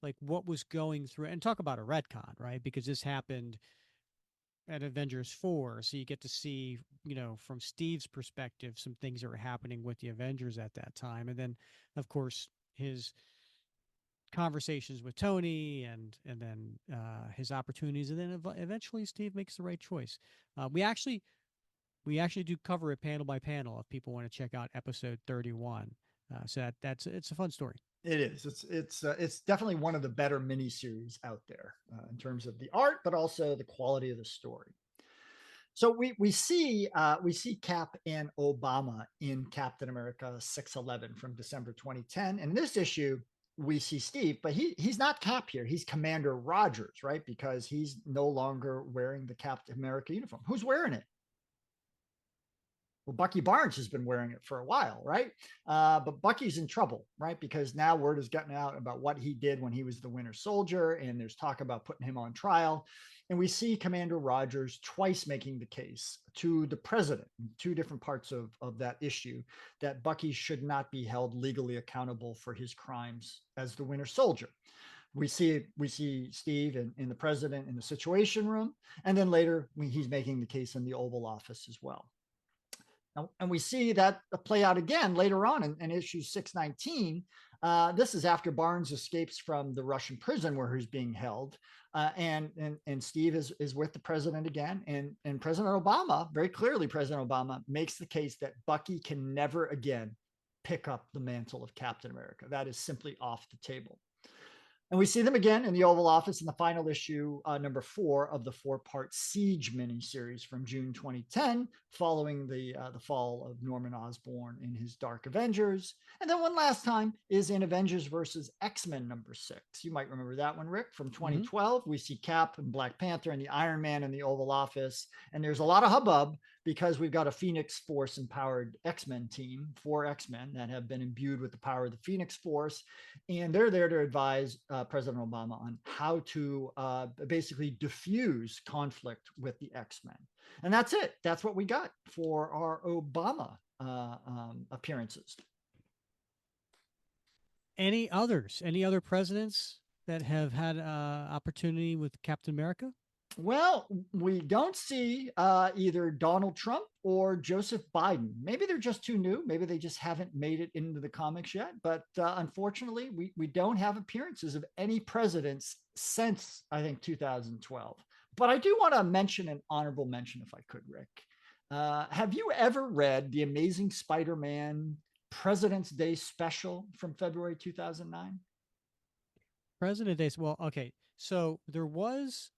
like what was going through, and talk about a retcon, right? Because this happened at Avengers 4, so you get to see, from Steve's perspective, some things that were happening with the Avengers at that time, and then, of course, his conversations with Tony, and then his opportunities, and then eventually Steve makes the right choice. We actually do cover it panel by panel if people want to check out episode 31. So it's a fun story. It is. It's definitely one of the better miniseries out there in terms of the art, but also the quality of the story. So we see Cap and Obama in Captain America 611 from December 2010, and in this issue we see Steve, but he's not Cap here. He's Commander Rogers, right? Because he's no longer wearing the Captain America uniform. Who's wearing it? Well, Bucky Barnes has been wearing it for a while, right? But Bucky's in trouble, right? Because now word is getting out about what he did when he was the Winter Soldier, and there's talk about putting him on trial. And we see Commander Rogers twice making the case to the president in 2 different parts of that issue that Bucky should not be held legally accountable for his crimes as the Winter Soldier. We see Steve and the president in the Situation Room, and then later he's making the case in the Oval Office as well. And we see that play out again later on in issue 619. This is after Barnes escapes from the Russian prison where he's being held. And Steve is with the president again. And President Obama, very clearly, President Obama makes the case that Bucky can never again pick up the mantle of Captain America. That is simply off the table. And we see them again in the Oval Office in the final issue, number 4 of the 4-part Siege miniseries from June 2010, following the fall of Norman Osborn in his Dark Avengers. And then one last time is in Avengers versus X-Men number 6. You might remember that one, Rick, from 2012. Mm-hmm. We see Cap and Black Panther and the Iron Man in the Oval Office. And there's a lot of hubbub because we've got a Phoenix Force empowered X-Men team, 4 X-Men that have been imbued with the power of the Phoenix Force. And they're there to advise President Obama on how to basically diffuse conflict with the X-Men. And that's it. That's what we got for our Obama appearances. Any others? Any other presidents that have had opportunity with Captain America? Well, we don't see either Donald Trump or Joseph Biden. Maybe they're just too new. Maybe they just haven't made it into the comics yet. But unfortunately, we don't have appearances of any presidents since, I think, 2012. But I do want to mention an honorable mention, if I could, Rick. Have you ever read The Amazing Spider-Man President's Day special from February 2009? President Day. Well, okay. So there was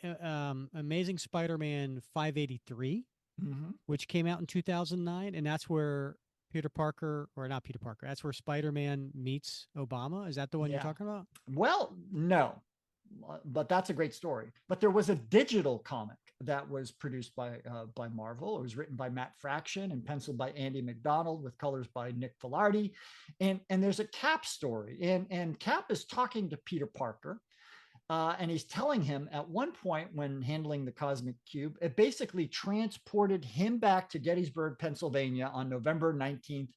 Amazing Spider-Man 583, Mm-hmm. which came out in 2009, and that's where Peter Parker, or not Peter Parker, that's where Spider-Man meets Obama. Is that the one you're Yeah. talking about? Well, no, but that's a great story. But there was a digital comic that was produced by Marvel. It was written by Matt Fraction and penciled by Andy McDonald with colors by Nick Filardi. And there's a Cap story, and Cap is talking to Peter Parker. And he's telling him at one point when handling the cosmic cube, it basically transported him back to Gettysburg, Pennsylvania on November 19th,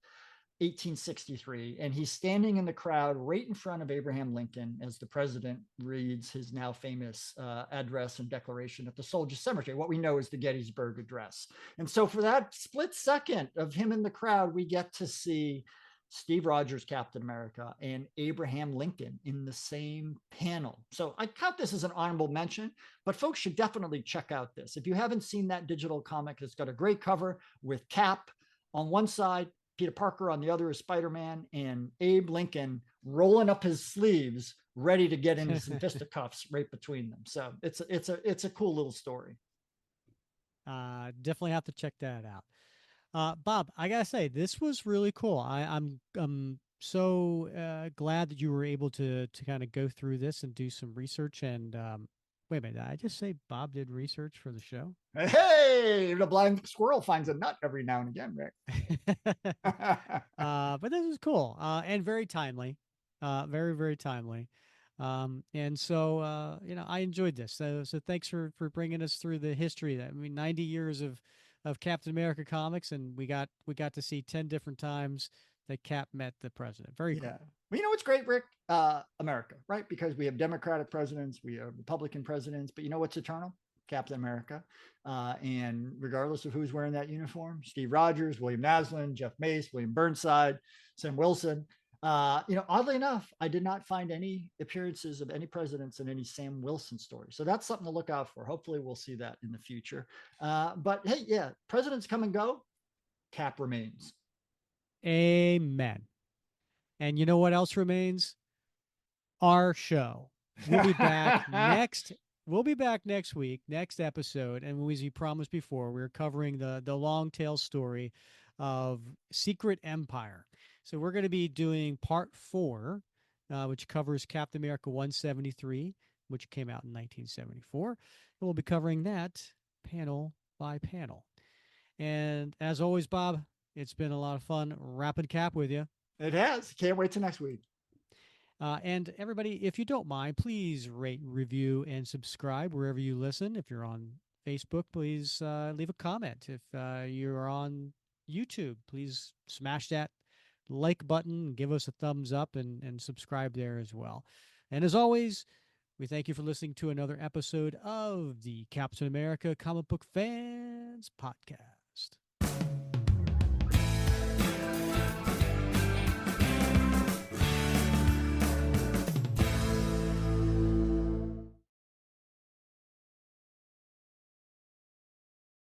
1863. And he's standing in the crowd right in front of Abraham Lincoln as the president reads his now famous address and declaration at the Soldiers' Cemetery, what we know as the Gettysburg Address. And so for that split second of him in the crowd, we get to see Steve Rogers, Captain America, and Abraham Lincoln in the same panel. So I count this as an honorable mention, but folks should definitely check out this. If you haven't seen that digital comic, it's got a great cover with Cap on one side, Peter Parker on the other is Spider-Man, and Abe Lincoln rolling up his sleeves, ready to get into some fisticuffs right between them. So it's a cool little story. Definitely have to check that out. Bob, I gotta say, this was really cool. I'm so glad that you were able to kind of go through this and do some research. And wait a minute, did I just say Bob did research for the show? Hey, the blind squirrel finds a nut every now and again, Rick. But this was cool and very timely, very very timely. And so I enjoyed this. So thanks for bringing us through the history. I mean, 90 years of Captain America comics, and we got to see 10 different times that Cap met the president. Very cool. Well, you know what's great, Rick? America, right? Because we have Democratic presidents, we have Republican presidents, but you know what's eternal? Captain America. And regardless of who's wearing that uniform, Steve Rogers, William Naslund, Jeff Mace, William Burnside, Sam Wilson. Oddly enough, I did not find any appearances of any presidents in any Sam Wilson story. So that's something to look out for. Hopefully we'll see that in the future. But hey, yeah, presidents come and go. Cap remains. Amen. And you know what else remains? Our show. We'll be back next. We'll be back next week, next episode. And as we promised before, we're covering the long tail story of Secret Empire. So we're going to be doing part 4, which covers Captain America 173, which came out in 1974. And we'll be covering that panel by panel. And as always, Bob, it's been a lot of fun wrapping Cap with you. It has. Can't wait till next week. And everybody, if you don't mind, please rate, review, and subscribe wherever you listen. If you're on Facebook, please leave a comment. If you're on YouTube, please smash that like button, give us a thumbs up, and subscribe there as well. And as always, we thank you for listening to another episode of the Captain America Comic Book Fans Podcast.